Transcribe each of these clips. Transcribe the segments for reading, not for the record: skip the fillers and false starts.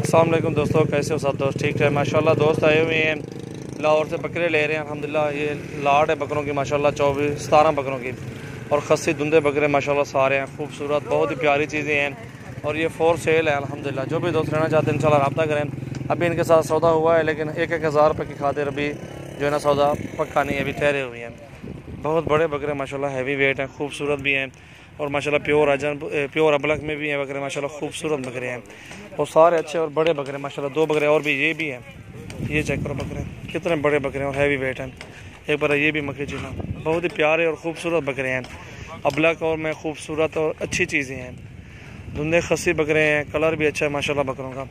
अस्सलाम वालेकुम दोस्तों, कैसे हो सब दोस्त? ठीक है माशाल्लाह। दोस्त आए हुए हैं लाहौर से, बकरे ले रहे हैं अल्हम्दुलिल्लाह। ये लाट है बकरों की माशाल्लाह, 24-17 बकरों की, और खसी धुंधे बकरे माशाल्लाह सारे हैं खूबसूरत, बहुत ही प्यारी चीज़ें हैं। और ये फॉर सेल है अल्हम्दुलिल्लाह। जो भी दोस्त लेना चाहते हैं इंशाल्लाह रब्ता करें। अभी इनके साथ सौदा हुआ है, लेकिन 1-1 हज़ार रुपये की खातिर अभी जो है ना सौदा पक्का नहीं है, अभी ठहरे हुए हैं। बहुत बड़े बकरे माशाल्लाह, हैवी वेट हैं, खूबसूरत भी हैं, और माशाल्लाह प्योर अबलक में भी हैं बकरे माशाल्लाह, खूबसूरत बकरे हैं और सारे अच्छे और बड़े बकरे माशाल्लाह। 2 बकरे और भी ये भी हैं, ये चेक करो बकरे कितने बड़े बकरे हैं और हैवी वेट हैं। एक बार ये भी मक्के जीना, बहुत ही प्यारे और ख़ूबसूरत बकरे हैं, अबलक और में खूबसूरत और अच्छी चीज़ें हैं। धुंधे खसी बकरे हैं, कलर भी अच्छा है माशाल्लाह बकरों का,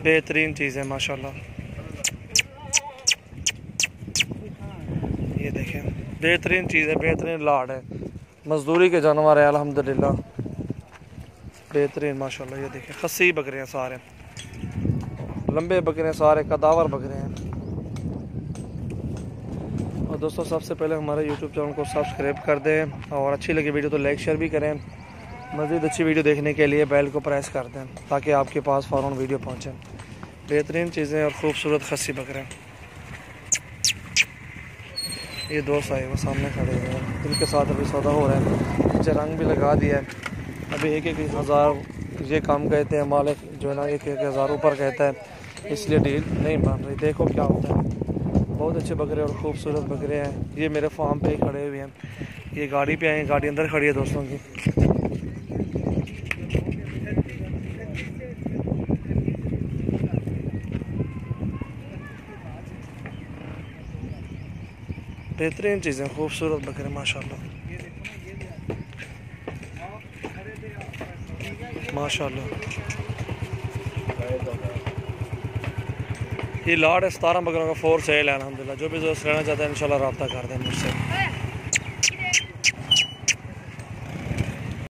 बेहतरीन चीज़ है माशाल्लाह। ये देखें, बेहतरीन चीज़ है, बेहतरीन लाड है, मजदूरी के जानवर है अल्हम्दुलिल्लाह, बेहतरीन माशाल्लाह। ये देखें खसी बकरे हैं, सारे लंबे बकरे हैं, सारे कदावर बकरे हैं। और दोस्तों सबसे पहले हमारे YouTube चैनल को सब्सक्राइब कर दें, और अच्छी लगी वीडियो तो लाइक शेयर भी करें। मज़ीद अच्छी वीडियो देखने के लिए बेल को प्रेस कर दें ताकि आपके पास फ़ौरन वीडियो पहुँचे। बेहतरीन चीज़ें और ख़ूबसूरत खसी बकरे। ये दोस्त आए वो सामने खड़े हुए हैं, इनके साथ अभी सौदा हो रहा है। नीचे रंग भी लगा दिया है। अभी 1-1 हज़ार ये काम कहते हैं, मालिक जो है ना 1-1 हज़ार ऊपर कहता है, इसलिए डील नहीं बन रही। देखो क्या होता है। बहुत अच्छे बकरे और ख़ूबसूरत बकरे हैं। ये मेरे फार्म पे ही खड़े हुए हैं। ये गाड़ी पे आए, गाड़ी अंदर खड़ी है दोस्तों की। बेहतरीन चीज़ें, खूबसूरत बकरे माशाल्लाह माशाल्लाह। ये लाट है 17 बकरों का, 4 सेल है अल्हम्दुलिल्लाह। जो भी दोस्त लेना चाहते हैं इंशाल्लाह रब्ता कर दें मुझसे।